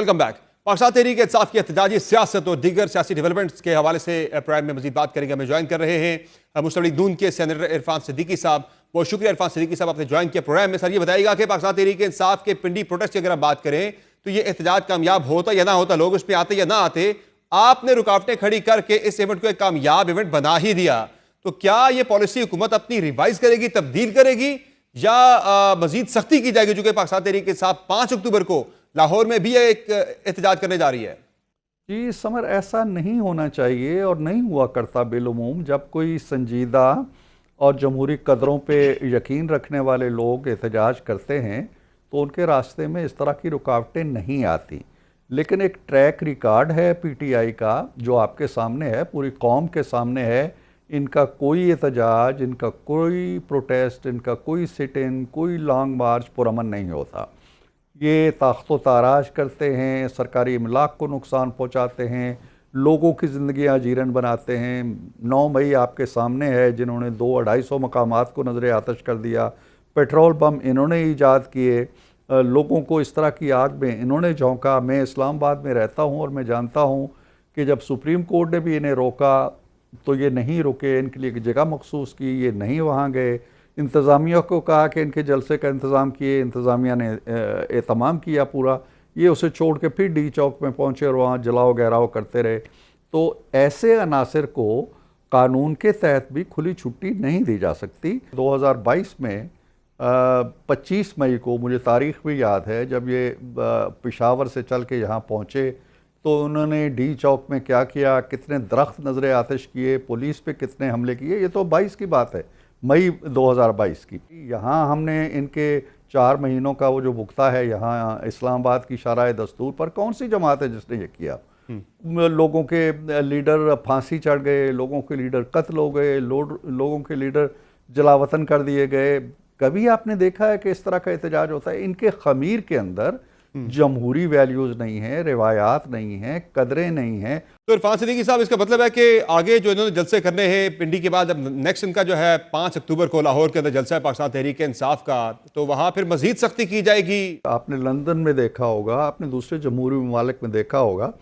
Welcome back. Pakistan Tehreek Insaf की एहतजाजी सियासत और दीगर सियासी डेवलपमेंट्स के हवाले से प्राइम में मजीद बात करेंगे। हमें ज्वाइन कर रहे हैं मुस्लिम लीग नून के सेनेटर इरफान सिद्दीकी साहब। बहुत शुक्रिया इरफान सिद्दीकी साहब, आपने ज्वाइन किया प्रोग्राम में। सर, ये बताइएगा कि पाकिस्तान तहरीक इंसाफ के पिंडी प्रोटेस्ट की अगर आप बात करें तो ये एहतजाज कामयाब होता या ना होता, लोग उस पर आते या ना आते, आपने रुकावटें खड़ी करके इस इवेंट को एक कामयाब इवेंट बना ही दिया, तो क्या ये पॉलिसी हुकूमत अपनी रिवाइज करेगी, तब्दील करेगी, या मजीद सख्ती की जाएगी? चूंकि पाकिस्तान तहरीक इंसाफ 5 अक्टूबर को लाहौर में भी एक एहतजाज करने जा रही है। जी समर, ऐसा नहीं होना चाहिए और नहीं हुआ करता बिलुमूम। जब कोई संजीदा और जमहूरी कदरों पे यकीन रखने वाले लोग एहतजाज करते हैं तो उनके रास्ते में इस तरह की रुकावटें नहीं आती। लेकिन एक ट्रैक रिकॉर्ड है पीटीआई का जो आपके सामने है, पूरी कौम के सामने है। इनका कोई एहतजाज, इनका कोई प्रोटेस्ट, इनका कोई सिट इन, कोई लॉन्ग मार्च पुरअमन नहीं होता। ये ताख्तो ताराज करते हैं, सरकारी इमलाक को नुकसान पहुंचाते हैं, लोगों की ज़िंदगियां जीरन बनाते हैं। 9 मई आपके सामने है, जिन्होंने 200-250 मकामात को नज़र आतश कर दिया। पेट्रोल बम इन्होंने ईजाद किए, लोगों को इस तरह की आग में इन्होंने झोंका। मैं इस्लामाबाद में रहता हूँ और मैं जानता हूँ कि जब सुप्रीम कोर्ट ने भी इन्हें रोका तो ये नहीं रुके, इनके लिए एक जगह मखसूस की, ये नहीं वहाँ गए। इंतज़ामिया को कहा कि इनके जलसे का इंतज़ाम किए, इंतज़ामिया ने एहतमाम किया पूरा, ये उसे छोड़ के फिर डी चौक में पहुँचे और वहाँ जलाओ गहराव करते रहे। तो ऐसे अनासर को कानून के तहत भी खुली छुट्टी नहीं दी जा सकती। 2022 में 25 मई को, मुझे तारीख़ भी याद है, जब ये पेशावर से चल के यहाँ पहुँचे तो उन्होंने डी चौक में क्या किया, कितने दरख्त नजर आतिश किए, पुलिस पे कितने हमले किए। ये तो 22 की बात है, मई 2022 की। यहाँ हमने इनके 4 महीनों का वो जो भुगता है यहाँ इस्लामाबाद की शराय दस्तूर पर, कौन सी जमात है जिसने ये किया? लोगों के लीडर फांसी चढ़ गए, लोगों के लीडर कत्ल हो गए, लोगों के लीडर जलावतन कर दिए गए। कभी आपने देखा है कि इस तरह का एहतजाज होता है? इनके खमीर के अंदर जमहूरी वैल्यूज नहीं है, रिवायात नहीं है, कदरें नहीं हैं। तो इरफान सिद्दीकी साहब, इसका मतलब है कि आगे जो इन्होंने जलसे करने हैं पिंडी के बाद, अब नेक्स्ट इनका जो है 5 अक्टूबर को लाहौर के अंदर जलसा है पाकिस्तान तहरीक इंसाफ का, तो वहां फिर मजीद सख्ती की जाएगी? आपने लंदन में देखा होगा, आपने दूसरे जमहूरी ममालिक में देखा होगा,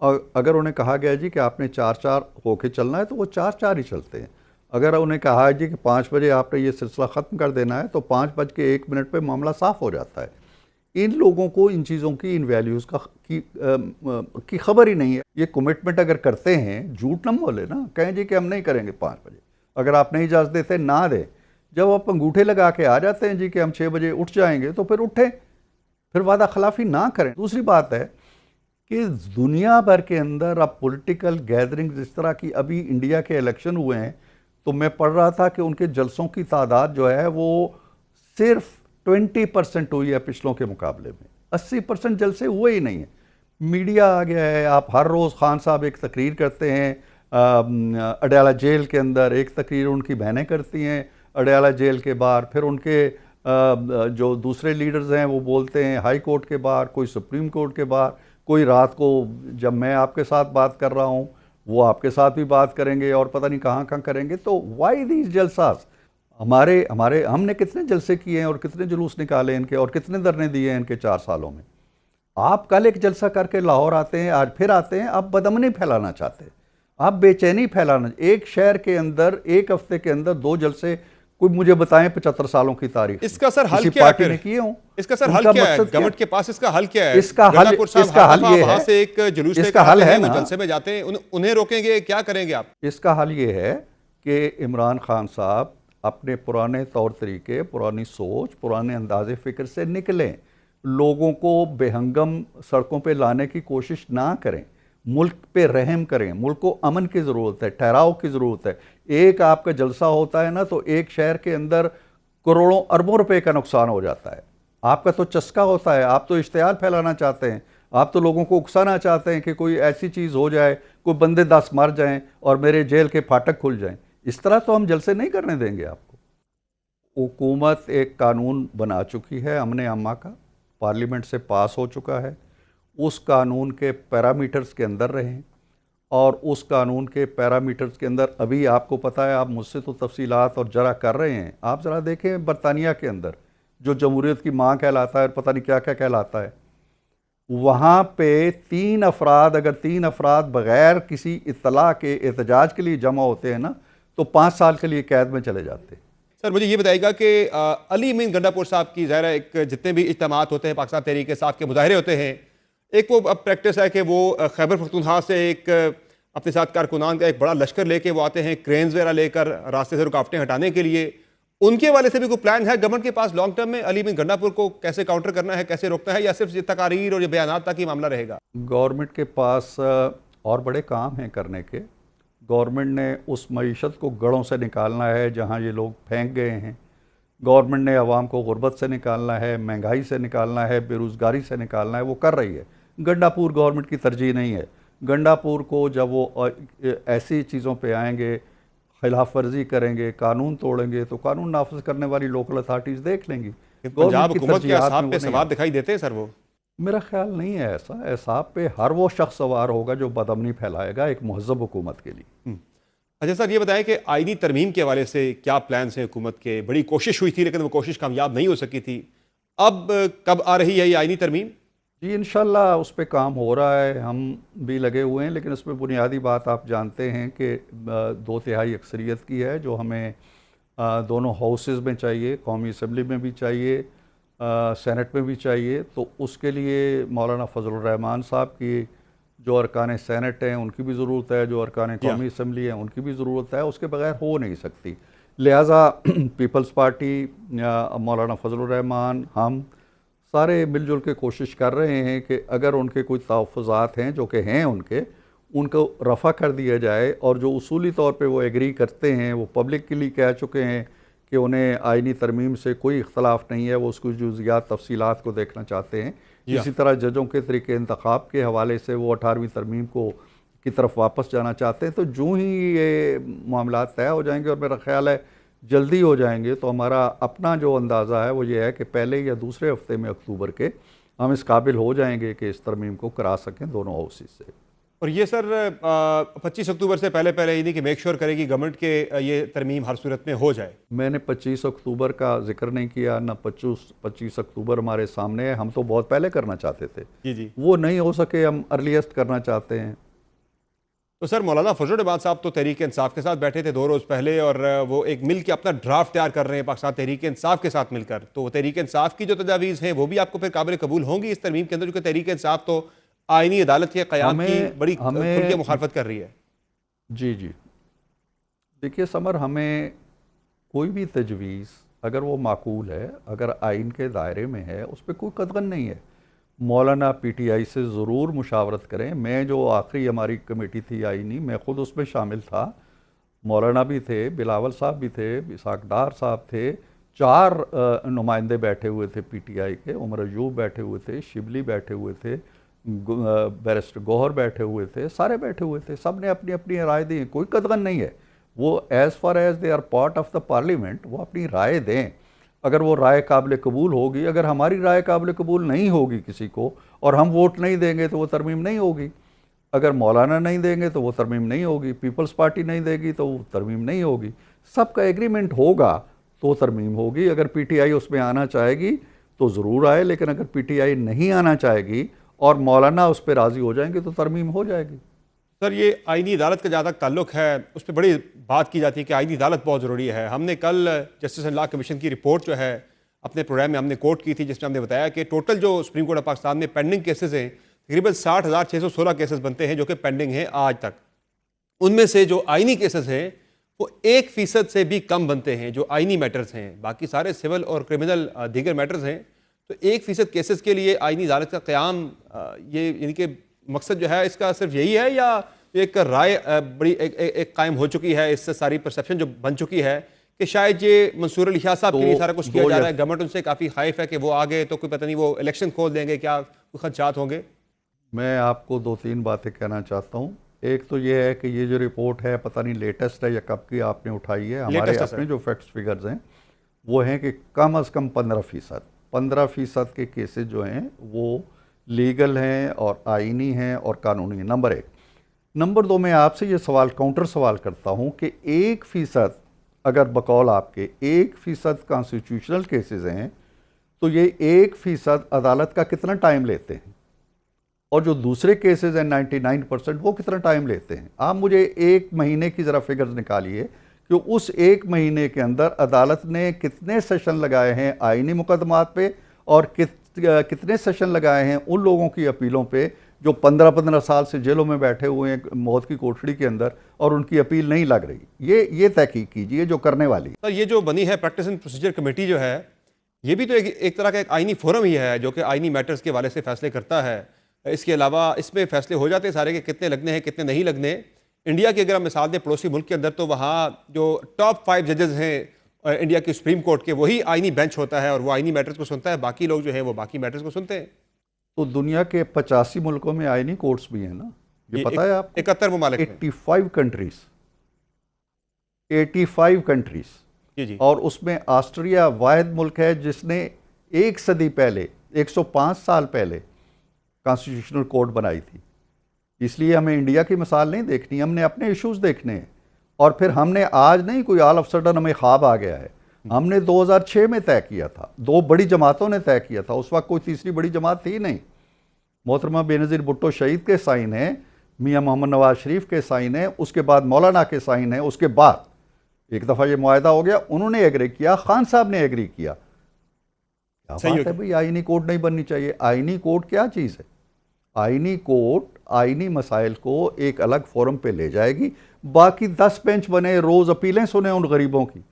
और अगर उन्हें कहा गया जी कि आपने 4-4 होके चलना है तो वो 4-4 ही चलते हैं। अगर उन्हें कहा है जी कि 5 बजे आपने ये सिलसिला ख़त्म कर देना है तो 5:01 पे मामला साफ़ हो जाता है। इन लोगों को इन चीज़ों की, इन वैल्यूज़ की खबर ही नहीं है। ये कमिटमेंट अगर करते हैं, झूठ न बोले ना, कहें जी कि हम नहीं करेंगे 5 बजे। अगर आप नहीं इजाज़त देते, ना दें। जब आप अंगूठे लगा के आ जाते हैं जी कि हम 6 बजे उठ जाएंगे, तो फिर उठें, फिर वादा खिलाफी ना करें। दूसरी बात है कि दुनिया भर के अंदर अब पॉलिटिकल गैदरिंग, जिस तरह की अभी इंडिया के इलेक्शन हुए हैं, तो मैं पढ़ रहा था कि उनके जलसों की तादाद जो है वो सिर्फ 20% हुई है पिछलों के मुकाबले में। 80% जलसे हुए ही नहीं है। मीडिया आ गया है। आप हर रोज़ खान साहब एक तकरीर करते हैं अडयाला जेल के अंदर, एक तकरीर उनकी बहनें करती हैं अडयाला जेल के बाहर, फिर उनके जो दूसरे लीडर्स हैं वो बोलते हैं हाई कोर्ट के बाहर, कोई सुप्रीम कोर्ट के बाहर, कोई रात को जब मैं आपके साथ बात कर रहा हूँ वो आपके साथ भी बात करेंगे और पता नहीं कहाँ कहाँ करेंगे। तो वाई दीज जलसास? हमने कितने जलसे किए हैं और कितने जुलूस निकाले इनके और कितने धरने दिए हैं इनके 4 सालों में। आप कल एक जलसा करके लाहौर आते हैं, आज फिर आते हैं, आप बदअमनी फैलाना चाहते हैं, आप बेचैनी फैलाना। एक शहर के अंदर एक हफ्ते के अंदर 2 जलसे, कोई मुझे बताएं 75 सालों की तारीख। इसका सर हल क्या है? ने किए हों? इसका सर हल क्या है? गवर्नमेंट के पास इसका हल क्या है? इसका हल ये है, से एक जुलूस इसका हल है ना, जलसे में जाते हैं, उन्हें रोकेंगे? क्या करेंगे आप? इसका हल ये है कि इमरान खान साहब अपने पुराने तौर तरीके, पुरानी सोच, पुराने अंदाज़े फ़िक्र से निकलें। लोगों को बेहंगम सड़कों पे लाने की कोशिश ना करें। मुल्क पे रहम करें। मुल्क को अमन की ज़रूरत है, ठहराव की ज़रूरत है। एक आपका जलसा होता है ना तो एक शहर के अंदर करोड़ों अरबों रुपए का नुकसान हो जाता है। आपका तो चस्का होता है, आप तो इश्तिहार फैलाना चाहते हैं, आप तो लोगों को उकसाना चाहते हैं कि कोई ऐसी चीज़ हो जाए, कोई बंदे 10 मर जाएं और मेरे जेल के फाटक खुल जाएं। इस तरह तो हम जलसे नहीं करने देंगे आपको। हुकूमत एक कानून बना चुकी है, अमन अम्मा का, पार्लियामेंट से पास हो चुका है। उस कानून के पैरामीटर्स के अंदर रहें और उस कानून के पैरामीटर्स के अंदर, अभी आपको पता है, आप मुझसे तो तफसीलात और जरा कर रहे हैं, आप ज़रा देखें बरतानिया के अंदर जो जमहूरियत की माँ कहलाता है और पता नहीं क्या क्या कहलाता है, वहाँ पे 3 अफराद, अगर 3 अफराद बगैर किसी इत्तला के एहतजाज के लिए जमा होते हैं ना, तो 5 साल के लिए कैद में चले जाते हैं। सर मुझे ये बताइएगा कि अली मीन गंडापुर साहब की ज़ाहिर है एक जितने भी इज्तिमात होते हैं पाकिस्तान तहरीक इंसाफ के मुजाहरे होते हैं, एक वो अब प्रैक्टिस है कि वो खैबर पख्तूनख्वा से एक अपने साथ कारकुनान का एक बड़ा लश्कर लेके वो आते हैं, क्रेन्स वगैरह लेकर रास्ते से रुकावटें हटाने के लिए। उनके वाले से भी कोई प्लान है गवर्नमेंट के पास लॉन्ग टर्म में अली मीन गंडापुर को कैसे काउंटर करना है, कैसे रोकना है, या सिर्फ ये तकारीर और ये बयानात तक ही मामला रहेगा? गवर्नमेंट के पास और बड़े काम हैं करने के। गवर्नमेंट ने उस मईशत को गढ़ों से निकालना है जहाँ ये लोग फेंक गए हैं। गवर्नमेंट ने आवाम को गुर्बत से निकालना है, महंगाई से निकालना है, बेरोज़गारी से निकालना है, वो कर रही है। गंडापुर गवर्नमेंट की तरजीह नहीं है। गंडापुर को जब वो ऐसी चीज़ों पे आएंगे, खिलाफ वर्जी करेंगे, कानून तोड़ेंगे, तो कानून नाफिज करने वाली लोकल अथॉरिटीज़ देख लेंगी। पंजाब हुकूमत के असाब पे नहीं सवाल दिखाई देते हैं सर वो? मेरा ख्याल नहीं है ऐसा। एहसाब पे हर वो शख्स सवार होगा जो बदअमनी फैलाएगा एक महज़ब हुकूमत के लिए। अच्छा सर, ये बताएं कि आईनी तरमीम के हवाले से क्या प्लान्स हैं हुकूमत के? बड़ी कोशिश हुई थी लेकिन वो कोशिश कामयाब नहीं हो सकी थी। अब कब आ रही है ये आईनी तरमीम? जी इंशाल्लाह उस पर काम हो रहा है, हम भी लगे हुए हैं, लेकिन उसमें बुनियादी बात आप जानते हैं कि 2/3 अक्सरियत की है जो हमें दोनों हाउसेस में चाहिए, कौमी असम्बली में भी चाहिए, सेनेट में भी चाहिए। तो उसके लिए मौलाना फजलुर रहमान साहब की जो अरकान सेनेट हैं उनकी भी ज़रूरत है, जो अरकान कौमी असम्बली हैं उनकी भी ज़रूरत है, उसके बगैर हो नहीं सकती। लिहाजा पीपल्स पार्टी, मौलाना फजलुर रहमान, हम सारे मिलजुल के कोशिश कर रहे हैं कि अगर उनके कुछ तहफ़्फ़ुज़ात हैं जो कि हैं उनको रफ़ा कर दिया जाए, और जो उसूली तौर पे वो एग्री करते हैं, वो पब्लिकली कह चुके हैं कि उन्हें आइनी तरमीम से कोई इख्तलाफ नहीं है, वो उसकी जुज़ियात तफसीलात को देखना चाहते हैं। इसी तरह जजों के तरीके इंतखाब के हवाले से वो 18वीं तरमीम को की तरफ वापस जाना चाहते हैं। तो जो ही ये मामला तय हो जाएंगे, और मेरा ख्याल है जल्दी हो जाएंगे, तो हमारा अपना जो अंदाज़ा है वो ये है कि पहले या दूसरे हफ्ते में अक्टूबर के हम इस काबिल हो जाएंगे कि इस तरमीम को करा सकें दोनों हाउसेस से। और ये सर 25 अक्टूबर से पहले पहले यानी कि मेक श्योर करेगी गवर्नमेंट के ये तरमीम हर सूरत में हो जाए? मैंने 25 अक्टूबर का जिक्र नहीं किया, ना 25 अक्टूबर हमारे सामने है। हम तो बहुत पहले करना चाहते थे, जी जी, वो नहीं हो सके, हम अर्लीस्ट करना चाहते हैं। तो सर मौलाना फजलुर रहमान साहब तो तहरीक इंसाफ के साथ बैठे थे 2 रोज़ पहले, और वो एक मिल के अपना ड्राफ्ट तैयार कर रहे हैं पाकिस्तान तहरीक इंसाफ के साथ मिलकर। तो तहरीक इंसाफ की जो तजावीज़ हैं वो भी आपको फिर काबिल कबूल होंगी इस तरमीम के अंदर, जो कि तहरीक इंसाफ तो आईनी अदालत के क़याम की बड़ी खुल के मुखालफत कर रही है? जी जी, देखिए समर, हमें कोई भी तजवीज़ अगर वो माकूल है, अगर आइन के दायरे में है, उस पर कोई कदगन नहीं है। मौलाना पीटीआई से ज़रूर मुशावरत करें। मैं जो आखिरी हमारी कमेटी थी आइनी, मैं ख़ुद उसमें शामिल था। मौलाना भी थे, बिलावल साहब भी थे, इसाक डार साहब थे, 4 नुमाइंदे बैठे हुए थे पीटीआई के, उमर अयूब बैठे हुए थे, शिबली बैठे हुए थे, बैरिस्टर गौहर बैठे हुए थे, सारे बैठे हुए थे। सब ने अपनी अपनी राय दी, कोई कदगन नहीं है। वो as far as they are part of the parliament, वो अपनी राय दें। अगर वो राय काबिल कबूल होगी, अगर हमारी राय काबिल कबूल नहीं होगी किसी को, और हम वोट नहीं देंगे, तो वो तरमीम नहीं होगी। अगर मौलाना नहीं देंगे तो वो तरमीम नहीं होगी, पीपल्स पार्टी नहीं देगी तो वो तरमीम नहीं होगी। सबका एग्रीमेंट होगा तो तरमीम होगी। अगर पीटीआई उसमें आना चाहेगी तो ज़रूर आए, लेकिन अगर पीटीआई नहीं आना चाहेगी और मौलाना उस पर राज़ी हो जाएंगे तो तरमीम हो जाएगी। सर ये आईनी अदालत का जहाँ तक ताल्लुक है, उस पर बड़ी बात की जाती है कि आईनी अदालत बहुत ज़रूरी है। हमने कल जस्टिस एंड लॉ कमीशन की रिपोर्ट जो है अपने प्रोग्राम में हमने कोट की थी, जिसमें हमने बताया कि टोटल जो सुप्रीम कोर्ट ऑफ पाकिस्तान में पेंडिंग केसेस हैं, तकरीबन 60,616 केसेस बनते हैं जो कि पेंडिंग हैं आज तक। उनमें से जो आईनी केसेस हैं वो 1% से भी कम बनते हैं जो आईनी मैटर्स हैं। बाकी सारे सिविल और क्रिमिनल दीगर मैटर्स हैं। तो 1% केसेस के लिए आईनी अदालत का क़याम, ये यानी कि मकसद जो है इसका सिर्फ यही है, या एक राय बड़ी एक कायम हो चुकी है, इससे सारी परसेप्शन जो बन चुकी है कि शायद ये मंसूर अली शाह साहब के लिए सारा कुछ किया जा रहा है, गवर्नमेंट उनसे काफ़ी खौफ है कि वो आगे तो कोई पता नहीं वो इलेक्शन खोल देंगे, क्या कोई खदशात होंगे? मैं आपको 2-3 बातें कहना चाहता हूँ। एक तो ये है कि ये जो रिपोर्ट है पता नहीं लेटेस्ट है या कब की आपने उठाई है। हमारे अपने जो फैक्ट्स फिगर्स हैं वो हैं कि कम अज़ कम 15% के केसेस जो हैं वो लीगल हैं और आइनी हैं और कानूनी हैं, नंबर 1। नंबर 2, मैं आपसे ये सवाल काउंटर सवाल करता हूँ कि 1% अगर बकौल आपके 1% कॉन्स्टिट्यूशनल केसेस हैं तो ये 1% अदालत का कितना टाइम लेते हैं? और जो दूसरे केसेस हैं 99% वो कितना टाइम लेते हैं। आप मुझे एक महीने की ज़रा फिगर्स निकालिए कि उस एक महीने के अंदर अदालत ने कितने सेशन लगाए हैं आईनी मुकदमात पे और कितने सेशन लगाए हैं उन लोगों की अपीलों पे जो 15-15 साल से जेलों में बैठे हुए हैं मौत की कोठड़ी के अंदर और उनकी अपील नहीं लग रही। ये तहकीक कीजिए जो करने वाली। सर ये जो बनी है प्रैक्टिस एंड प्रोसीजर कमेटी जो है, ये भी तो एक तरह का एक आईनी फोरम ही है जो कि आईनी मैटर्स के हवाले से फैसले करता है। इसके अलावा इसमें फैसले हो जाते हैं सारे के कितने लगने हैं कितने नहीं लगने। इंडिया की अगर हम मिसाल दें पड़ोसी मुल्क के अंदर, तो वहाँ जो टॉप 5 जजेस हैं इंडिया की सुप्रीम कोर्ट के, वही आईनी बेंच होता है और वो आईनी मैटर्स को सुनता है। बाकी लोग जो है वो बाकी मैटर्स को सुनते हैं। तो दुनिया के 85 मुल्कों में आईनी कोर्ट्स भी हैं ना, ये पता है आपको? 71 ममालिक 85 कंट्रीज, 85 कंट्रीज। जी जी। और उसमें ऑस्ट्रिया वाहिद मुल्क है जिसने 1 सदी पहले 105 साल पहले कॉन्स्टिट्यूशनल कोड बनाई थी। इसलिए हमें इंडिया की मिसाल नहीं देखनी, हमने अपने इश्यूज देखने हैं। और फिर हमने आज नहीं कोई ऑल ऑफ सडन हमें ख्वाब आ गया है, हमने 2006 में तय किया था, 2 बड़ी जमातों ने तय किया था, उस वक्त कोई तीसरी बड़ी जमात थी नहीं। मोहतरमा बेनज़ीर भुट्टो शहीद के साइन है, मियाँ मोहम्मद नवाज शरीफ के साइन है, उसके बाद मौलाना के साइन है, उसके बाद एक दफ़ा ये मुआहदा हो गया, उन्होंने एग्री किया, खान साहब ने एग्री किया। क्या बात है भाई, आईनी कोड नहीं बननी चाहिए। आईनी कोड क्या चीज़ है? आईनी कोड आईनी मसाइल को एक अलग फोरम पे ले जाएगी, बाकी 10 बेंच बने, रोज़ अपीलें सुने उन गरीबों की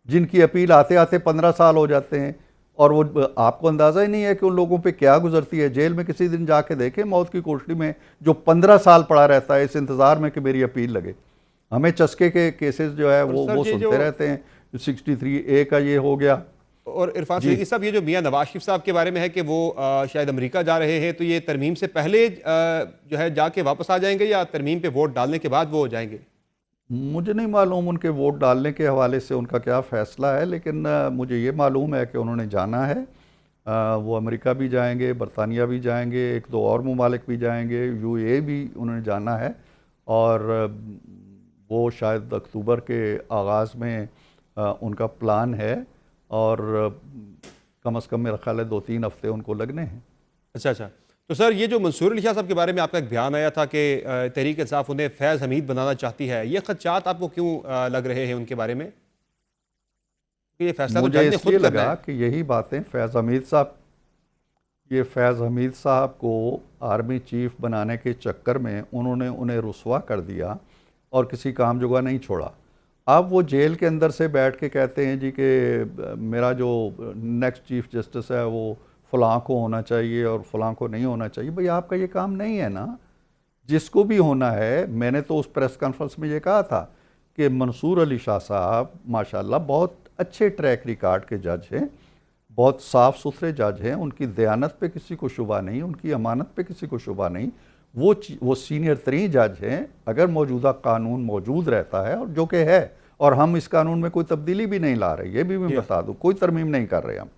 जिनकी अपील आते आते 15 साल हो जाते हैं और वो आपको अंदाज़ा ही नहीं है कि उन लोगों पे क्या गुजरती है। जेल में किसी दिन जाके देखें मौत की कोठरी में जो 15 साल पड़ा रहता है इस इंतज़ार में कि मेरी अपील लगे। हमें चस्के के केसेस जो है वो सुनते रहते हैं। 63A का ये हो गया। और इरफान सिद्दीकी साहब, ये जो मियाँ नवाज शरीफ साहब के बारे में है कि वो शायद अमेरिका जा रहे हैं, तो ये तरमीम से पहले जो है जाके वापस आ जाएंगे या तरमीम पे वोट डालने के बाद वो जाएंगे? मुझे नहीं मालूम उनके वोट डालने के हवाले से उनका क्या फ़ैसला है, लेकिन मुझे ये मालूम है कि उन्होंने जाना है। वो अमेरिका भी जाएंगे, बरतानिया भी जाएंगे, 1-2 और ममालिक भी जाएंगे, UAE भी उन्होंने जाना है। और वो शायद अक्टूबर के आगाज़ में उनका प्लान है और कम से कम मेरा ख्याल है 2-3 हफ्ते उनको लगने हैं। अच्छा। तो सर ये जो मंसूर अली शाह साहब के बारे में आपका एक बयान आया था कि तहरीक इंसाफ उन्हें फैज़ हमीद बनाना चाहती है, ये खदशात आपको क्यों लग रहे हैं उनके बारे में? ये फैसला तो मुझे इसलिए लगा कि यही बातें फैज़ हमीद साहब को आर्मी चीफ बनाने के चक्कर में उन्होंने उन्हें रुसवा कर दिया और किसी काम जुगा नहीं छोड़ा। अब वो जेल के अंदर से बैठ के कहते हैं जी कि मेरा जो नेक्स्ट चीफ जस्टिस है वो फ़लाँ को होना चाहिए और फ़लाँ को नहीं होना चाहिए। भाई आपका ये काम नहीं है ना, जिसको भी होना है। मैंने तो उस प्रेस कॉन्फ्रेंस में ये कहा था कि मंसूर अली शाह साहब माशाल्लाह बहुत अच्छे ट्रैक रिकॉर्ड के जज हैं, बहुत साफ़ सुथरे जज हैं, उनकी दयानत पे किसी को शुबा नहीं, उनकी अमानत पे किसी को शुबा नहीं। वो सीनियर तरीन जज हैं। अगर मौजूदा कानून मौजूद रहता है और जो कि है, और हम इस कानून में कोई तब्दीली भी नहीं ला रहे, ये भी मैं बता दूँ, कोई तरमीम नहीं कर रहे हम,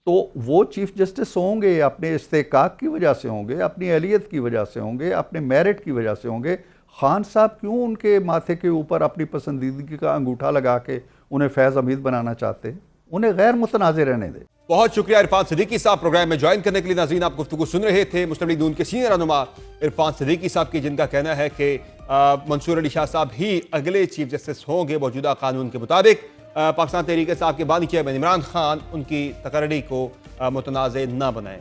तो वो चीफ जस्टिस होंगे अपने इस्तेकाक की वजह से होंगे, अपनी अहलियत की वजह से होंगे, अपने मेरिट की वजह से होंगे। खान साहब क्यों उनके माथे के ऊपर अपनी पसंदीदगी का अंगूठा लगा के उन्हें फैज़ हमीद बनाना चाहते हैं? उन्हें गैर मुतनाज़िर रहने दें। बहुत शुक्रिया इरफान सिद्दीकी साहब प्रोग्राम में ज्वाइन करने के लिए। नाज़रीन, आप गुफ्तगू सुन रहे थे मुस्लिम लीग नून के सीनियर रहनुमा इरफान सिद्दीकी साहब की, जिनका कहना है कि मंसूर अली शाह साहब ही अगले चीफ जस्टिस होंगे मौजूदा कानून के मुताबिक। पाकिस्तान तहरीक इंसाफ के बानी चेयरमैन इमरान खान उनकी तकर्री को मुतनाज़ न बनाएं।